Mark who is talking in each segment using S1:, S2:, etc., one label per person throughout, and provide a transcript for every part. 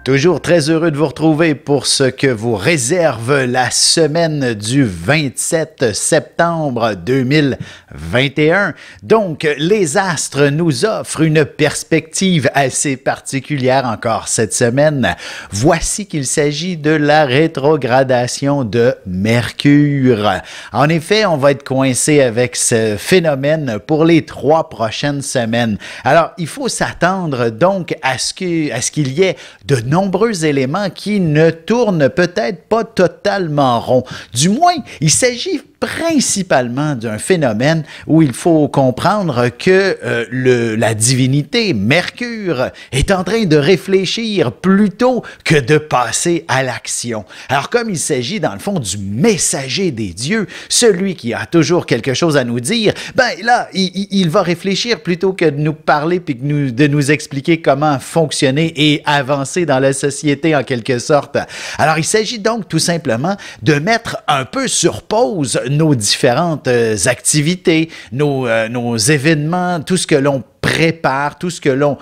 S1: Toujours très heureux de vous retrouver pour ce que vous réserve la semaine du 27 septembre 2021. Donc, les astres nous offrent une perspective assez particulière encore cette semaine. Voici qu'il s'agit de la rétrogradation de Mercure. En effet, on va être coincé avec ce phénomène pour les 3 prochaines semaines. Alors, il faut s'attendre donc à ce qu'il y ait de nombreux éléments qui ne tournent peut-être pas totalement rond. Du moins, il s'agit principalement d'un phénomène où il faut comprendre que la divinité, Mercure, est en train de réfléchir plutôt que de passer à l'action. Alors, comme il s'agit dans le fond du messager des dieux, celui qui a toujours quelque chose à nous dire, ben là, il va réfléchir plutôt que de nous parler puis de nous expliquer comment fonctionner et avancer dans la société en quelque sorte. Alors, il s'agit donc tout simplement de mettre un peu sur pause nos différentes activités, nos événements, tout ce que l'on prépare, tout ce que l'on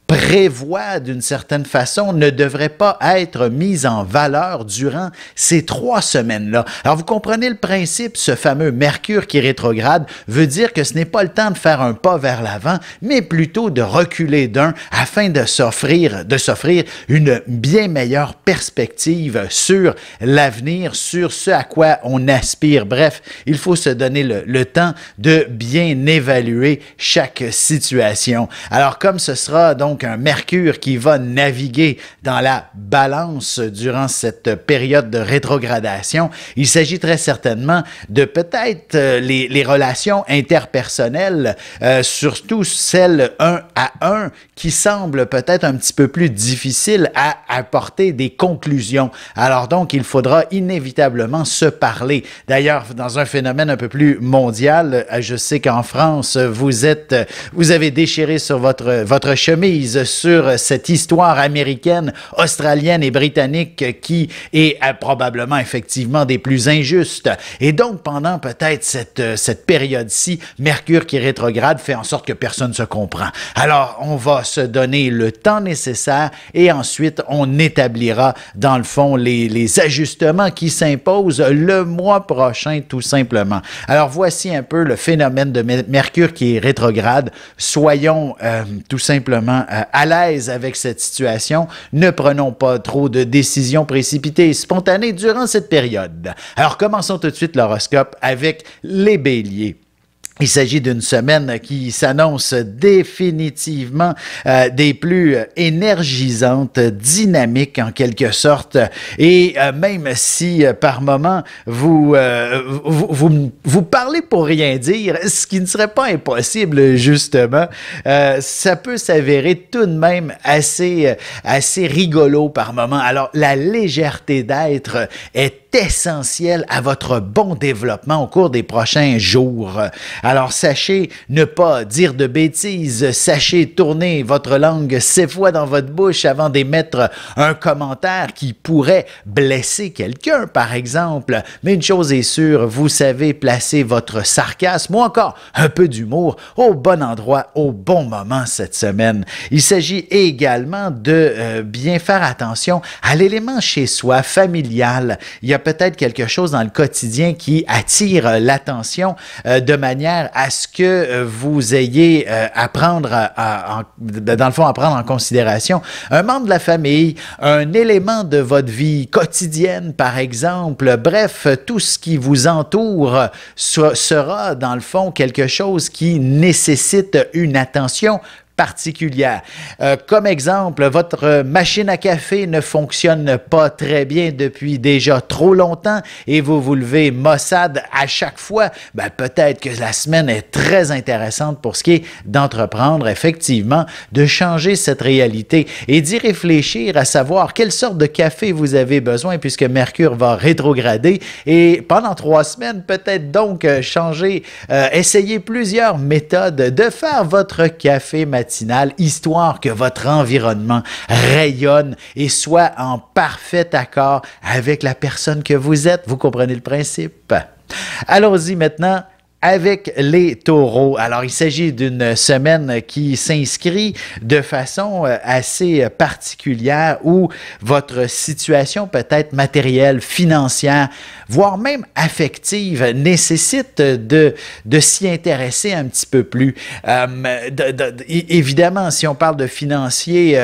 S1: prévoit d'une certaine façon ne devrait pas être mis en valeur durant ces 3 semaines-là. Alors, vous comprenez le principe, ce fameux Mercure qui rétrograde veut dire que ce n'est pas le temps de faire un pas vers l'avant, mais plutôt de reculer d'un afin de s'offrir une bien meilleure perspective sur l'avenir, sur ce à quoi on aspire. Bref, il faut se donner le temps de bien évaluer chaque situation. Alors, comme ce sera donc un Mercure qui va naviguer dans la balance durant cette période de rétrogradation, il s'agit très certainement de peut-être les relations interpersonnelles, surtout celles 1 à 1, qui semblent peut-être un petit peu plus difficiles à apporter des conclusions. Alors donc, il faudra inévitablement se parler. D'ailleurs, dans un phénomène un peu plus mondial, je sais qu'en France, vous avez déchiré sur votre chemise sur cette histoire américaine, australienne et britannique qui est probablement effectivement des plus injustes. Et donc, pendant peut-être cette période-ci, Mercure qui rétrograde fait en sorte que personne ne se comprend. Alors, on va se donner le temps nécessaire et ensuite, on établira dans le fond les ajustements qui s'imposent le mois prochain, tout simplement. Alors, voici un peu le phénomène de Mercure qui est rétrograde. Soyons tout simplement à l'aise avec cette situation. Ne prenons pas trop de décisions précipitées et spontanées durant cette période. Alors, commençons tout de suite l'horoscope avec les béliers. Il s'agit d'une semaine qui s'annonce définitivement des plus énergisantes, dynamiques en quelque sorte. Et même si par moment vous parlez pour rien dire, ce qui ne serait pas impossible justement, ça peut s'avérer tout de même assez rigolo par moment. Alors la légèreté d'être est essentielle à votre bon développement au cours des prochains jours. Alors, sachez ne pas dire de bêtises, sachez tourner votre langue 7 fois dans votre bouche avant d'émettre un commentaire qui pourrait blesser quelqu'un, par exemple. Mais une chose est sûre, vous savez placer votre sarcasme ou encore un peu d'humour au bon endroit, au bon moment cette semaine. Il s'agit également de bien faire attention à l'élément chez soi, familial. Il y a peut-être quelque chose dans le quotidien qui attire l'attention de manière à ce que vous ayez à prendre dans le fond, à prendre en considération un membre de la famille, un élément de votre vie quotidienne, par exemple. Bref, tout ce qui vous entoure sera, dans le fond, quelque chose qui nécessite une attention particulière. Comme exemple, votre machine à café ne fonctionne pas très bien depuis déjà trop longtemps et vous vous levez maussade à chaque fois. Ben, peut-être que la semaine est très intéressante pour ce qui est d'entreprendre, effectivement, de changer cette réalité et d'y réfléchir à savoir quelle sorte de café vous avez besoin puisque Mercure va rétrograder et pendant 3 semaines, peut-être donc changer, essayer plusieurs méthodes de faire votre café matinal, histoire que votre environnement rayonne et soit en parfait accord avec la personne que vous êtes. Vous comprenez le principe? Allons-y maintenant avec les taureaux. Alors, il s'agit d'une semaine qui s'inscrit de façon assez particulière où votre situation peut-être matérielle, financière, voire même affective nécessite de s'y intéresser un petit peu plus. Évidemment, si on parle de financier,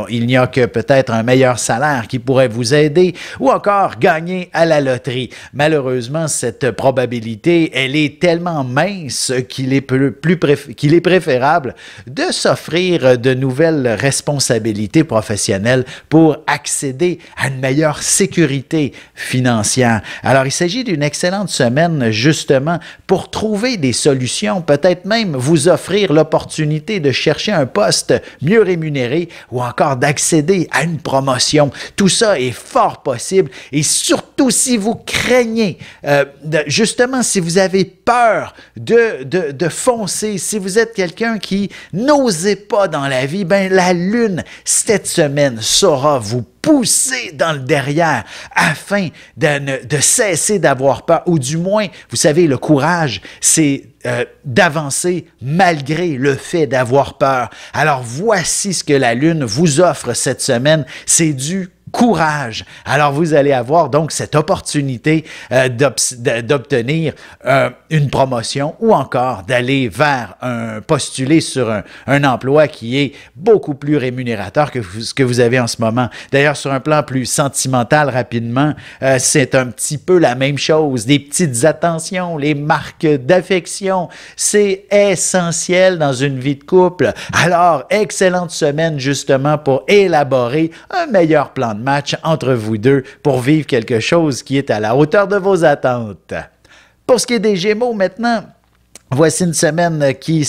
S1: il n'y a que peut-être un meilleur salaire qui pourrait vous aider ou encore gagner à la loterie. Malheureusement, cette probabilité, elle est tellement mince qu'il est préférable de s'offrir de nouvelles responsabilités professionnelles pour accéder à une meilleure sécurité financière. Alors, il s'agit d'une excellente semaine justement pour trouver des solutions, peut-être même vous offrir l'opportunité de chercher un poste mieux rémunéré ou encore d'accéder à une promotion. Tout ça est fort possible et surtout si vous craignez, justement si vous avez peur de foncer, si vous êtes quelqu'un qui n'osait pas dans la vie, ben la Lune, cette semaine, saura vous pousser dans le derrière afin de cesser d'avoir peur, ou du moins, vous savez, le courage, c'est d'avancer malgré le fait d'avoir peur. Alors, voici ce que la Lune vous offre cette semaine, c'est du courage. Alors, vous allez avoir donc cette opportunité d'obtenir une promotion ou encore d'aller vers postuler sur un emploi qui est beaucoup plus rémunérateur que ce que vous avez en ce moment. D'ailleurs, sur un plan plus sentimental, rapidement, c'est un petit peu la même chose. Des petites attentions, les marques d'affection, c'est essentiel dans une vie de couple. Alors, excellente semaine justement pour élaborer un meilleur plan de match entre vous deux pour vivre quelque chose qui est à la hauteur de vos attentes. Pour ce qui est des Gémeaux maintenant, voici une semaine qui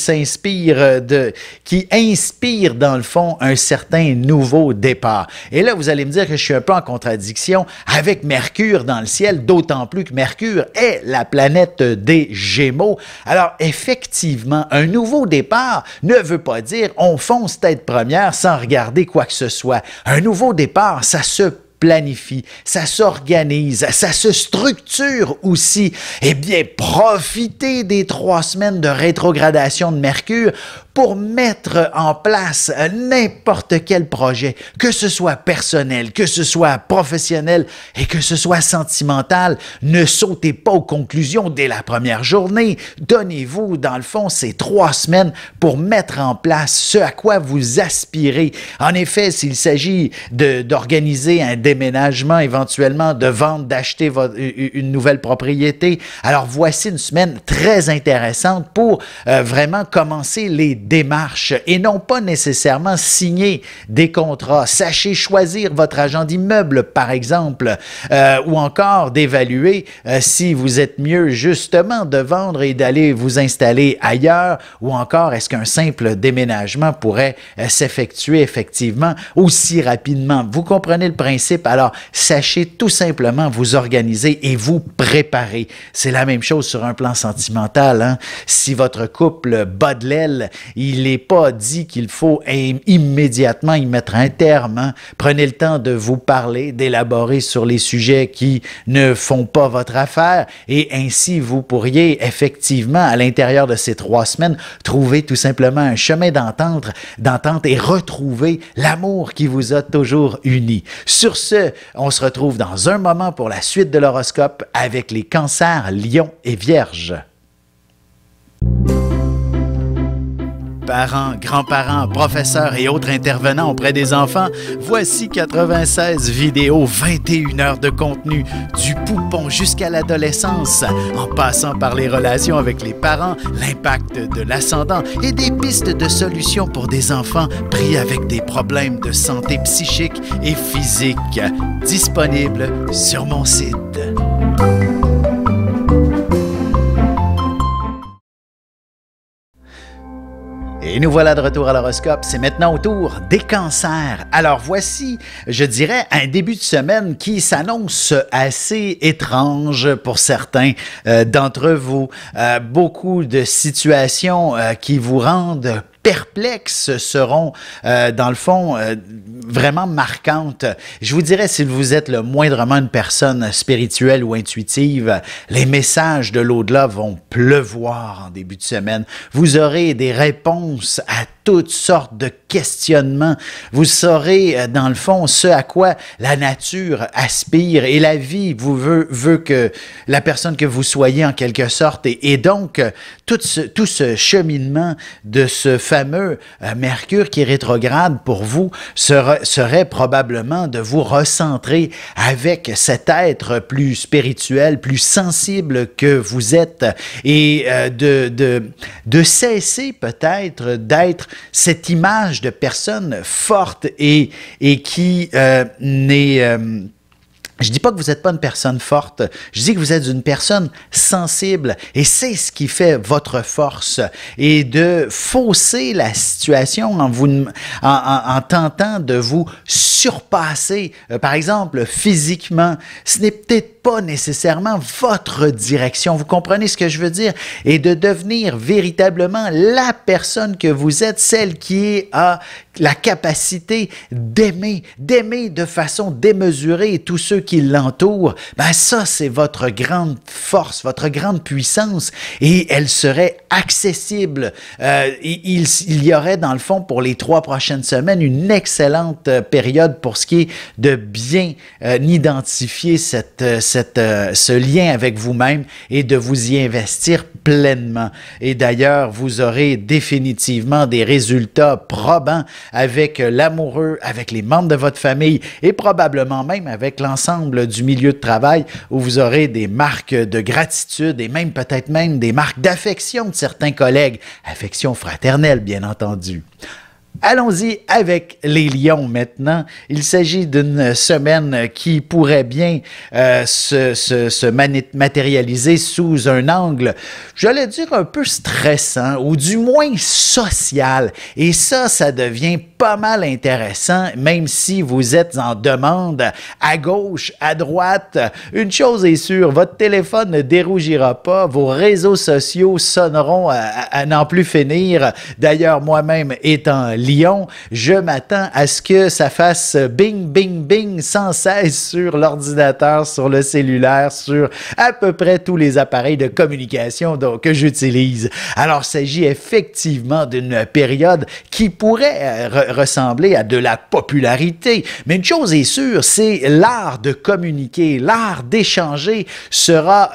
S1: inspire dans le fond un certain nouveau départ. Et là, vous allez me dire que je suis un peu en contradiction avec Mercure dans le ciel, d'autant plus que Mercure est la planète des Gémeaux. Alors, effectivement, un nouveau départ ne veut pas dire on fonce tête première sans regarder quoi que ce soit. Un nouveau départ, ça se planifie, ça s'organise, ça se structure aussi. Eh bien, profitez des 3 semaines de rétrogradation de Mercure pour mettre en place n'importe quel projet, que ce soit personnel, que ce soit professionnel et que ce soit sentimental. Ne sautez pas aux conclusions dès la première journée. Donnez-vous, dans le fond, ces 3 semaines pour mettre en place ce à quoi vous aspirez. En effet, s'il s'agit d'organiser un déménagement, éventuellement de vendre, d'acheter une nouvelle propriété, alors voici une semaine très intéressante pour vraiment commencer les démarches et non pas nécessairement signer des contrats. Sachez choisir votre agent d'immeuble, par exemple, ou encore d'évaluer si vous êtes mieux justement de vendre et d'aller vous installer ailleurs, ou encore est-ce qu'un simple déménagement pourrait s'effectuer effectivement aussi rapidement. Vous comprenez le principe? Alors, sachez tout simplement vous organiser et vous préparer. C'est la même chose sur un plan sentimental, hein? Si votre couple bat de l'aile, il n'est pas dit qu'il faut immédiatement y mettre un terme, hein? Prenez le temps de vous parler, d'élaborer sur les sujets qui ne font pas votre affaire et ainsi vous pourriez effectivement, à l'intérieur de ces 3 semaines, trouver tout simplement un chemin d'entente et retrouver l'amour qui vous a toujours unis. Sur ce, on se retrouve dans un moment pour la suite de l'horoscope avec les cancers, lions et vierges. Parents, grands-parents, professeurs et autres intervenants auprès des enfants, voici 96 vidéos, 21 heures de contenu, du poupon jusqu'à l'adolescence, en passant par les relations avec les parents, l'impact de l'ascendant et des pistes de solutions pour des enfants pris avec des problèmes de santé psychique et physique. Disponible sur mon site. Et nous voilà de retour à l'horoscope. C'est maintenant au tour des cancers. Alors voici, je dirais, un début de semaine qui s'annonce assez étrange pour certains d'entre vous. Beaucoup de situations qui vous rendent perplexes seront, dans le fond, vraiment marquantes. Je vous dirais, si vous êtes le moindrement une personne spirituelle ou intuitive, les messages de l'au-delà vont pleuvoir en début de semaine. Vous aurez des réponses à toutes sortes de questionnements. Vous saurez, dans le fond, ce à quoi la nature aspire et la vie veut que la personne que vous soyez en quelque sorte. Et donc, tout ce cheminement de ce fameux Mercure qui est rétrograde pour vous serait probablement de vous recentrer avec cet être plus spirituel, plus sensible que vous êtes et de cesser peut-être d'être cette image de personne forte et qui n'est... je dis pas que vous n'êtes pas une personne forte, je dis que vous êtes une personne sensible et c'est ce qui fait votre force. Et de fausser la situation en tentant de vous surpasser, par exemple physiquement, ce n'est peut-être pas nécessairement votre direction. Vous comprenez ce que je veux dire? Et de devenir véritablement la personne que vous êtes, celle qui a la capacité d'aimer de façon démesurée tous ceux qui l'entourent, ben ça, c'est votre grande force, votre grande puissance et elle serait accessible. Il y aurait, dans le fond, pour les 3 prochaines semaines, une excellente période pour ce qui est de bien identifier ce lien avec vous-même et de vous y investir pleinement. Et d'ailleurs, vous aurez définitivement des résultats probants avec l'amoureux, avec les membres de votre famille et probablement même avec l'ensemble du milieu de travail où vous aurez des marques de gratitude et même peut-être même des marques d'affection de certains collègues. Affection fraternelle, bien entendu. Allons-y avec les lions maintenant. Il s'agit d'une semaine qui pourrait bien se matérialiser sous un angle, j'allais dire un peu stressant ou du moins social. Et ça devient pas mal intéressant, même si vous êtes en demande à gauche, à droite. Une chose est sûre, votre téléphone ne dérougira pas, vos réseaux sociaux sonneront à n'en plus finir. D'ailleurs, moi-même étant Lion, je m'attends à ce que ça fasse bing, bing, bing sans cesse sur l'ordinateur, sur le cellulaire, sur à peu près tous les appareils de communication que j'utilise. Alors, il s'agit effectivement d'une période qui pourrait ressembler à de la popularité. Mais une chose est sûre, c'est l'art de communiquer, l'art d'échanger sera,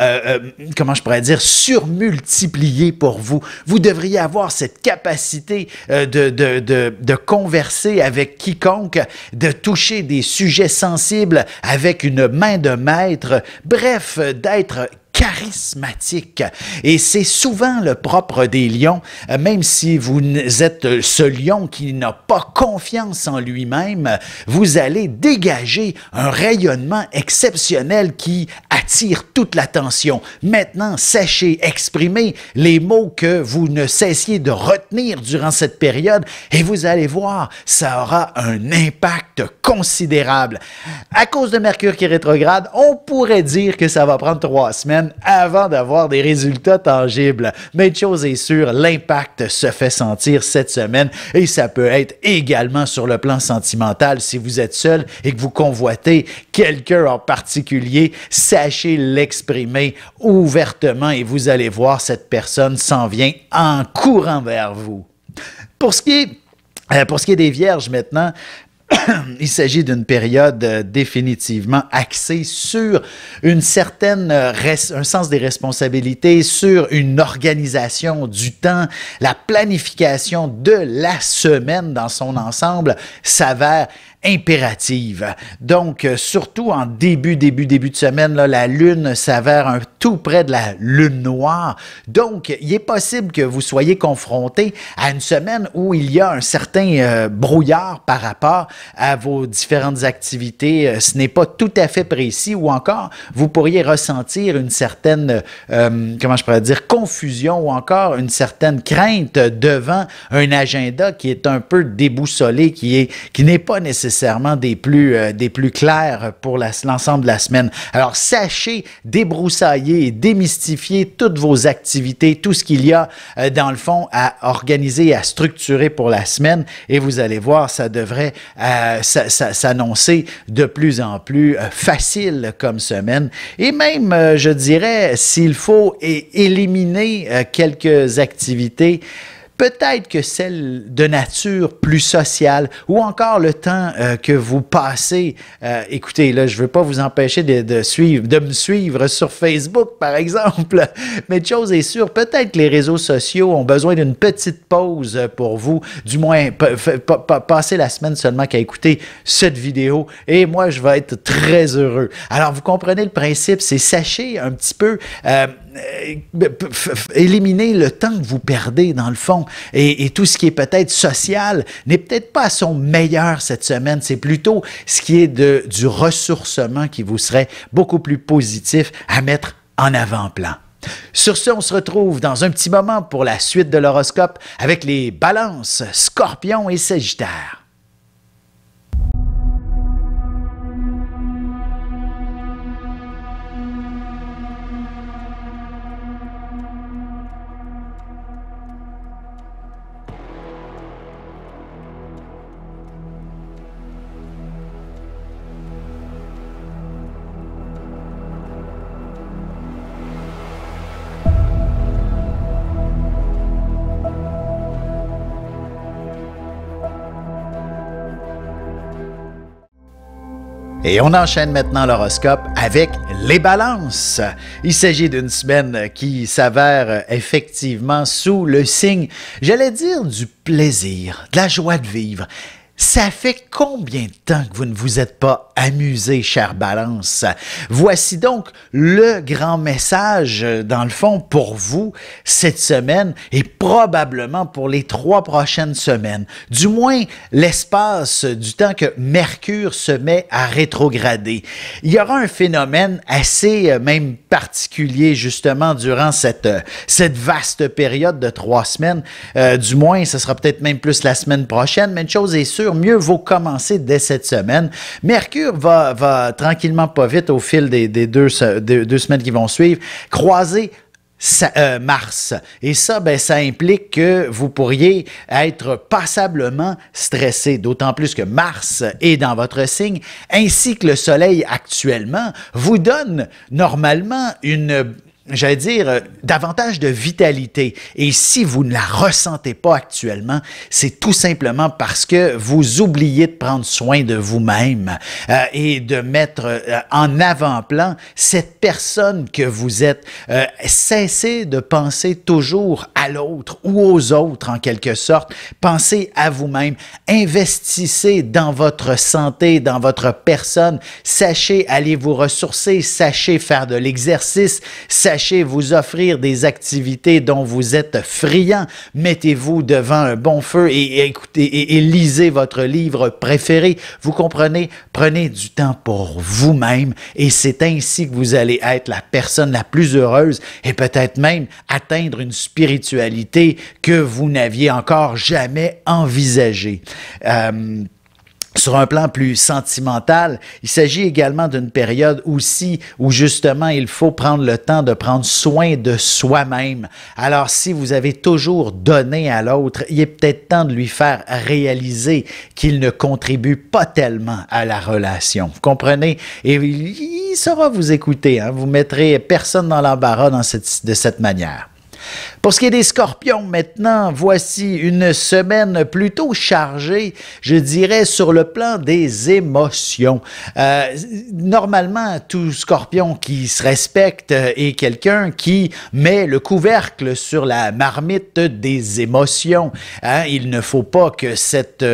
S1: comment je pourrais dire, surmultiplié pour vous. Vous devriez avoir cette capacité de converser avec quiconque, de toucher des sujets sensibles avec une main de maître, bref, d'être charismatique. Et c'est souvent le propre des lions, même si vous êtes ce lion qui n'a pas confiance en lui-même, vous allez dégager un rayonnement exceptionnel qui attire toute l'attention. Maintenant, sachez exprimer les mots que vous ne cessiez de retenir durant cette période et vous allez voir, ça aura un impact considérable. À cause de Mercure qui est rétrograde, on pourrait dire que ça va prendre 3 semaines avant d'avoir des résultats tangibles. Mais une chose est sûre, l'impact se fait sentir cette semaine et ça peut être également sur le plan sentimental. Si vous êtes seul et que vous convoitez quelqu'un en particulier, sachez l'exprimer ouvertement et vous allez voir, cette personne s'en vient en courant vers vous. Pour ce qui est des Vierges maintenant, il s'agit d'une période définitivement axée sur un sens des responsabilités, sur une organisation du temps. La planification de la semaine dans son ensemble s'avère impérative. Donc, surtout en début de semaine, là, la Lune s'avère tout près de la Lune noire. Donc, il est possible que vous soyez confronté à une semaine où il y a un certain brouillard par rapport à vos différentes activités. Ce n'est pas tout à fait précis ou encore, vous pourriez ressentir une certaine, comment je pourrais dire, confusion ou encore une certaine crainte devant un agenda qui est un peu déboussolé, qui n'est pas nécessaire nécessairement des plus clairs pour l'ensemble de la semaine. Alors, sachez débroussailler et démystifier toutes vos activités, tout ce qu'il y a dans le fond à organiser, à structurer pour la semaine et vous allez voir, ça devrait s'annoncer de plus en plus facile comme semaine. Et même, je dirais, s'il faut éliminer quelques activités, peut-être que celle de nature plus sociale ou encore le temps que vous passez. Écoutez, là, je ne veux pas vous empêcher de me suivre sur Facebook, par exemple, mais une chose est sûre, peut-être que les réseaux sociaux ont besoin d'une petite pause pour vous, du moins passer la semaine seulement qu'à écouter cette vidéo et moi, je vais être très heureux. Alors, vous comprenez le principe, c'est sachez un petit peu éliminer le temps que vous perdez dans le fond et tout ce qui est peut-être social n'est peut-être pas à son meilleur cette semaine, c'est plutôt ce qui est du ressourcement qui vous serait beaucoup plus positif à mettre en avant-plan. Sur ce, on se retrouve dans un petit moment pour la suite de l'horoscope avec les balances, scorpions et sagittaires. Et on enchaîne maintenant l'horoscope avec les balances. Il s'agit d'une semaine qui s'avère effectivement sous le signe, j'allais dire, du plaisir, de la joie de vivre. Ça fait combien de temps que vous ne vous êtes pas amusé, chère Balance? Voici donc le grand message, dans le fond, pour vous cette semaine et probablement pour les 3 prochaines semaines. Du moins, l'espace du temps que Mercure se met à rétrograder. Il y aura un phénomène assez même particulier, justement, durant cette vaste période de 3 semaines. Du moins, ce sera peut-être même plus la semaine prochaine, mais une chose est sûre, mieux vaut commencer dès cette semaine. Mercure va tranquillement, pas vite, au fil des deux semaines qui vont suivre, croiser Mars. Et ça, ben, ça implique que vous pourriez être passablement stressé, d'autant plus que Mars est dans votre signe, ainsi que le Soleil actuellement, vous donne normalement j'allais dire, davantage de vitalité. Et si vous ne la ressentez pas actuellement, c'est tout simplement parce que vous oubliez de prendre soin de vous-même et de mettre en avant-plan cette personne que vous êtes. Cessez de penser toujours à l'autre ou aux autres, en quelque sorte. Pensez à vous-même. Investissez dans votre santé, dans votre personne. Sachez aller vous ressourcer. Sachez faire de l'exercice. Sachez vous offrir des activités dont vous êtes friand. Mettez-vous devant un bon feu et écoutez et lisez votre livre préféré. Vous comprenez? Prenez du temps pour vous-même et c'est ainsi que vous allez être la personne la plus heureuse et peut-être même atteindre une spiritualité que vous n'aviez encore jamais envisagée. Sur un plan plus sentimental, il s'agit également d'une période aussi où justement il faut prendre le temps de prendre soin de soi-même. Alors si vous avez toujours donné à l'autre, il est peut-être temps de lui faire réaliser qu'il ne contribue pas tellement à la relation. Vous comprenez? Et il saura vous écouter, hein? Vous mettrez personne dans l'embarras de cette manière. Pour ce qui est des scorpions, maintenant, voici une semaine plutôt chargée, je dirais, sur le plan des émotions. Normalement, tout scorpion qui se respecte est quelqu'un qui met le couvercle sur la marmite des émotions. Hein? Il ne faut pas que cette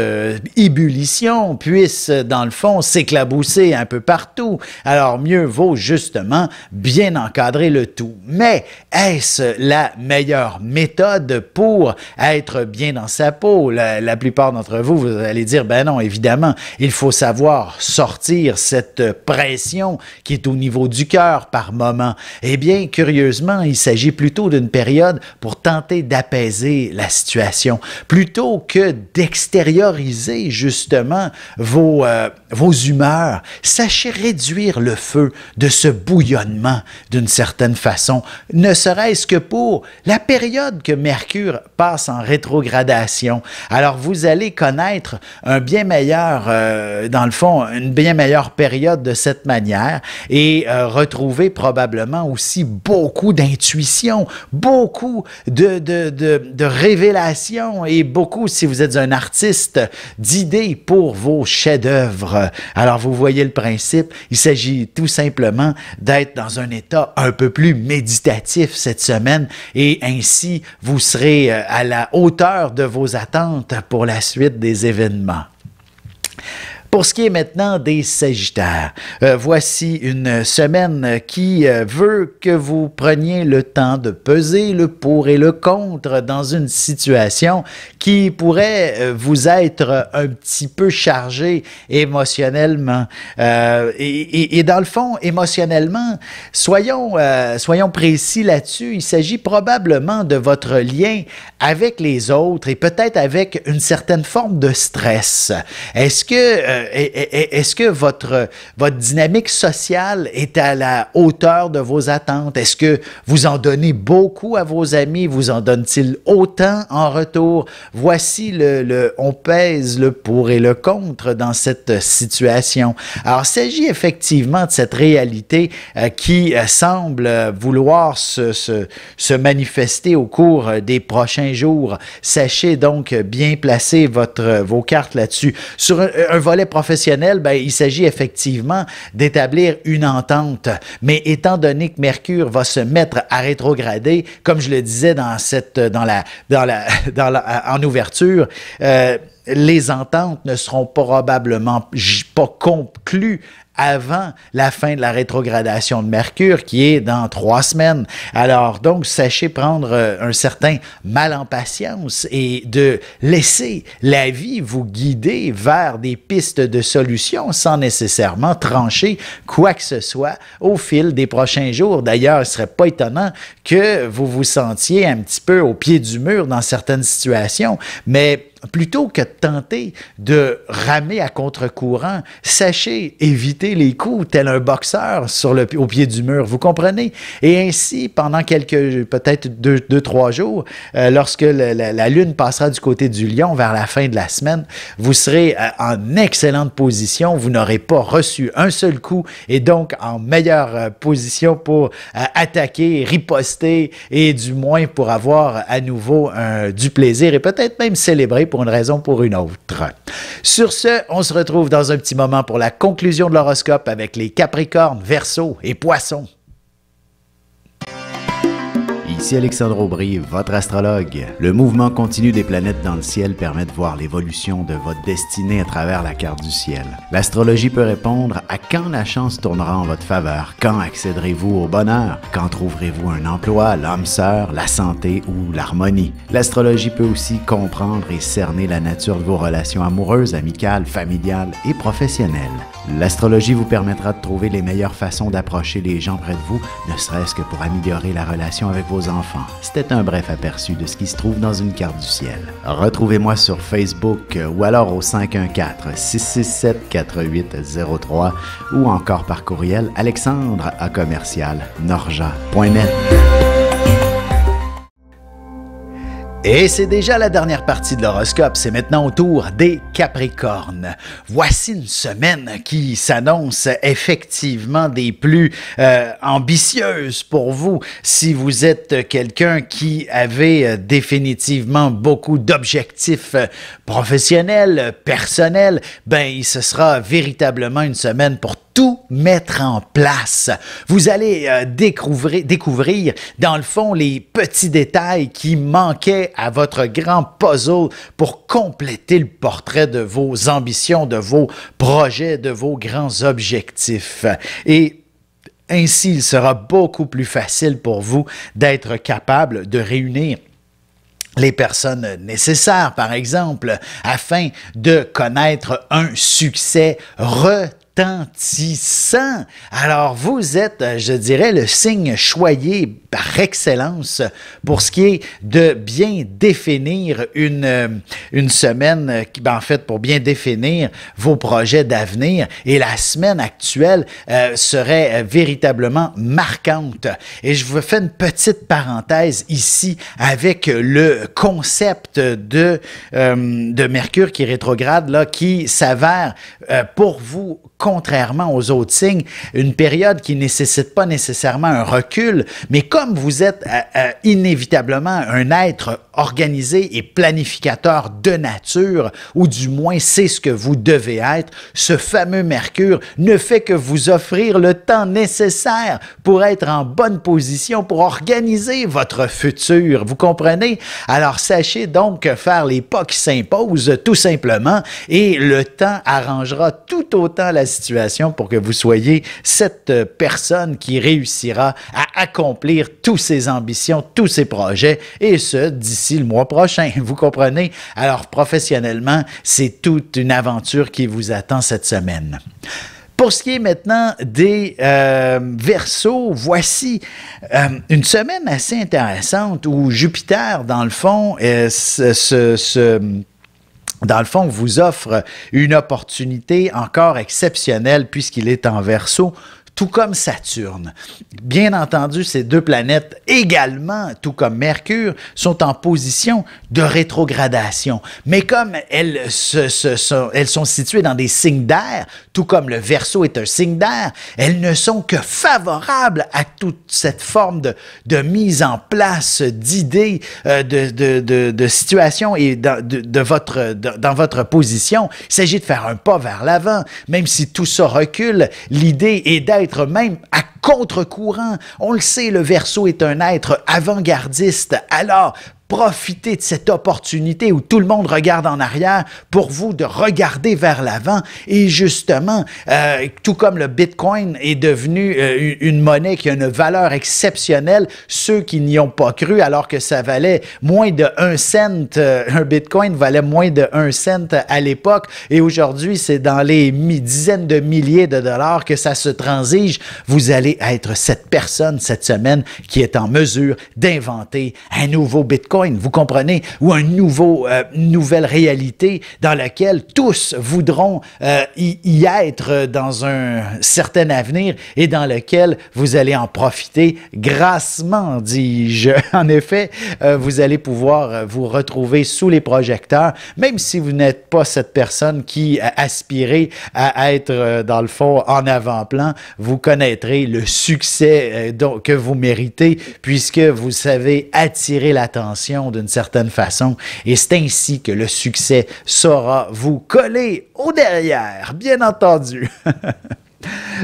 S1: ébullition puisse, dans le fond, s'éclabousser un peu partout. Alors, mieux vaut justement bien encadrer le tout. Mais est-ce la meilleure meilleure méthode pour être bien dans sa peau. La plupart d'entre vous, vous allez dire, ben non, évidemment, il faut savoir sortir cette pression qui est au niveau du cœur par moment. Eh bien, curieusement, il s'agit plutôt d'une période pour tenter d'apaiser la situation, plutôt que d'extérioriser justement vos humeurs. Sachez réduire le feu de ce bouillonnement d'une certaine façon, ne serait-ce que pour la période que Mercure passe en rétrogradation. Alors, vous allez connaître un bien meilleur, dans le fond, une bien meilleure période de cette manière et retrouver probablement aussi beaucoup d'intuition, beaucoup de révélations et beaucoup, si vous êtes un artiste, d'idées pour vos chefs-d'œuvre. Alors, vous voyez le principe, il s'agit tout simplement d'être dans un état un peu plus méditatif cette semaine et ainsi, vous serez à la hauteur de vos attentes pour la suite des événements. Pour ce qui est maintenant des Sagittaires, voici une semaine qui veut que vous preniez le temps de peser le pour et le contre dans une situation qui pourrait vous être un petit peu chargée émotionnellement. Et dans le fond, émotionnellement, soyons précis là-dessus, il s'agit probablement de votre lien avec les autres et peut-être avec une certaine forme de stress. Est-ce que votre dynamique sociale est à la hauteur de vos attentes? Est-ce que vous en donnez beaucoup à vos amis? Vous en donnent-ils autant en retour? Voici on pèse le pour et le contre dans cette situation. Alors, il s'agit effectivement de cette réalité qui semble vouloir se manifester au cours des prochains jours. Sachez donc bien placer vos cartes là-dessus. Sur un volet professionnel, ben, il s'agit effectivement d'établir une entente. Mais étant donné que Mercure va se mettre à rétrograder, comme je le disais en ouverture, les ententes ne seront probablement pas conclues avant la fin de la rétrogradation de Mercure, qui est dans 3 semaines. Alors, donc, sachez prendre un certain mal en patience et de laisser la vie vous guider vers des pistes de solutions sans nécessairement trancher quoi que ce soit au fil des prochains jours. D'ailleurs, ce ne serait pas étonnant que vous vous sentiez un petit peu au pied du mur dans certaines situations, mais plutôt que de tenter de ramer à contre-courant, sachez éviter les coups tel un boxeur au pied du mur, vous comprenez? Et ainsi, pendant peut-être 2-3 jours, lorsque la Lune passera du côté du Lion vers la fin de la semaine, vous serez en excellente position, vous n'aurez pas reçu un seul coup et donc en meilleure position pour attaquer, riposter et du moins pour avoir à nouveau du plaisir et peut-être même célébrer pour une raison ou pour une autre. Sur ce, on se retrouve dans un petit moment pour la conclusion de l'horoscope avec les Capricornes, Verseaux et Poissons. Ici Alexandre Aubry, votre astrologue. Le mouvement continu des planètes dans le ciel permet de voir l'évolution de votre destinée à travers la carte du ciel. L'astrologie peut répondre à quand la chance tournera en votre faveur, quand accéderez-vous au bonheur, quand trouverez-vous un emploi, l'âme sœur, la santé ou l'harmonie. L'astrologie peut aussi comprendre et cerner la nature de vos relations amoureuses, amicales, familiales et professionnelles. L'astrologie vous permettra de trouver les meilleures façons d'approcher les gens près de vous, ne serait-ce que pour améliorer la relation avec vos enfants. C'était un bref aperçu de ce qui se trouve dans une carte du ciel. Retrouvez-moi sur Facebook ou alors au 514-667-4803 ou encore par courriel alexandre@norja.net. Et c'est déjà la dernière partie de l'horoscope, c'est maintenant au tour des Capricornes. Voici une semaine qui s'annonce effectivement des plus ambitieuses pour vous. Si vous êtes quelqu'un qui avait définitivement beaucoup d'objectifs professionnels, personnels, ben ce sera véritablement une semaine pour tout mettre en place. Vous allez découvrir, dans le fond, les petits détails qui manquaient à votre grand puzzle pour compléter le portrait de vos ambitions, de vos projets, de vos grands objectifs. Et Ainsi, il sera beaucoup plus facile pour vous d'être capable de réunir les personnes nécessaires, par exemple, afin de connaître un succès retentissant. Alors, vous êtes, je dirais, le signe choyé par excellence pour ce qui est de bien définir une semaine, en fait, pour bien définir vos projets d'avenir. Et la semaine actuelle serait véritablement marquante. Et je vous fais une petite parenthèse ici avec le concept de Mercure qui est rétrograde, là, qui s'avère pour vous, contrairement aux autres signes, une période qui ne nécessite pas nécessairement un recul, mais comme vous êtes inévitablement un être organisé et planificateur de nature, ou du moins c'est ce que vous devez être, ce fameux Mercure ne fait que vous offrir le temps nécessaire pour être en bonne position, pour organiser votre futur. Vous comprenez? Alors sachez donc faire les pas qui s'imposent tout simplement et le temps arrangera tout autant la situation pour que vous soyez cette personne qui réussira à accomplir toutes ses ambitions, tous ses projets, et ce, d'ici le mois prochain. Vous comprenez? Alors, professionnellement, c'est toute une aventure qui vous attend cette semaine. Pour ce qui est maintenant des Verseaux, voici une semaine assez intéressante où Jupiter, dans le fond, vous offre une opportunité encore exceptionnelle puisqu'il est en Verseau, tout comme Saturne. Bien entendu, ces deux planètes également, tout comme Mercure, sont en position de rétrogradation. Mais comme elles sont situées dans des signes d'air, tout comme le Verseau est un signe d'air, elles ne sont que favorables à toute cette forme de mise en place d'idées, de situations et dans votre position. Il s'agit de faire un pas vers l'avant. Même si tout ça recule, l'idée est d'être même à contre-courant. On le sait, le Verseau est un être avant-gardiste. Alors, profitez de cette opportunité où tout le monde regarde en arrière pour vous de regarder vers l'avant. Et justement, tout comme le Bitcoin est devenu une monnaie qui a une valeur exceptionnelle, ceux qui n'y ont pas cru alors que ça valait moins de 1 cent, un Bitcoin valait moins de 1 cent à l'époque et aujourd'hui c'est dans les dizaines de milliers de dollars que ça se transige. Vous allez être cette personne cette semaine qui est en mesure d'inventer un nouveau Bitcoin. Vous comprenez? Ou une nouvelle réalité dans laquelle tous voudront y être dans un certain avenir et dans lequel vous allez en profiter grassement, dis-je. En effet, vous allez pouvoir vous retrouver sous les projecteurs, même si vous n'êtes pas cette personne qui aspirait à être, dans le fond, en avant-plan, vous connaîtrez le succès que vous méritez puisque vous savez attirer l'attention d'une certaine façon et c'est ainsi que le succès saura vous coller au derrière, bien entendu.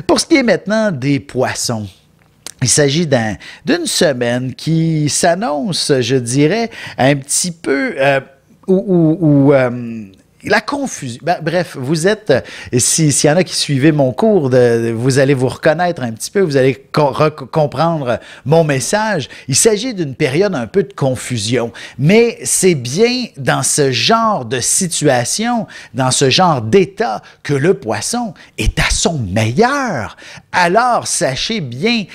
S1: Pour ce qui est maintenant des Poissons, il s'agit d'une semaine qui s'annonce, je dirais, un petit peu la confusion. Bref, vous êtes, s'il y en a qui suivaient mon cours, vous allez vous reconnaître un petit peu, vous allez comprendre mon message. Il s'agit d'une période un peu de confusion, mais c'est bien dans ce genre de situation, dans ce genre d'état que le Poisson est à son meilleur. Alors, sachez bien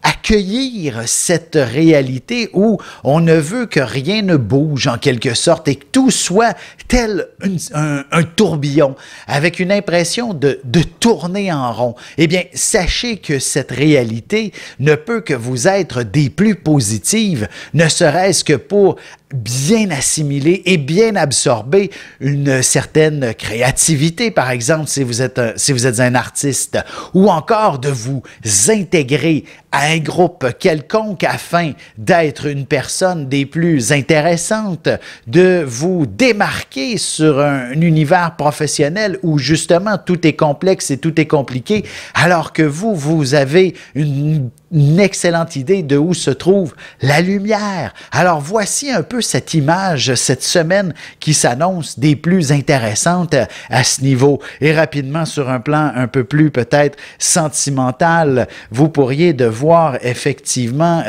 S1: accueillir cette réalité où on ne veut que rien ne bouge en quelque sorte et que tout soit tel un tourbillon avec une impression de tourner en rond. Eh bien, sachez que cette réalité ne peut que vous être des plus positives, ne serait-ce que pour bien assimiler et bien absorber une certaine créativité, par exemple, si vous êtes un artiste, ou encore de vous intégrer à un groupe quelconque afin d'être une personne des plus intéressantes, de vous démarquer sur un univers professionnel où justement tout est complexe et tout est compliqué, alors que vous avez une une excellente idée de où se trouve la lumière. Alors voici un peu cette image, cette semaine qui s'annonce des plus intéressantes à ce niveau. Et rapidement, sur un plan un peu plus peut-être sentimental, vous pourriez devoir effectivement,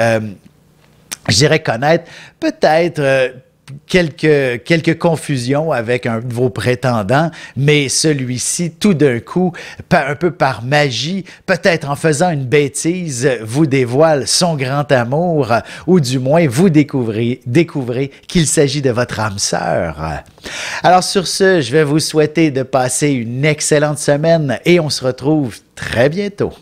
S1: je dirais connaître peut-être quelques confusions avec un de vos prétendants, mais celui-ci, tout d'un coup, un peu par magie, peut-être en faisant une bêtise, vous dévoile son grand amour, ou du moins vous découvrez qu'il s'agit de votre âme sœur. Alors sur ce, je vais vous souhaiter de passer une excellente semaine et on se retrouve très bientôt.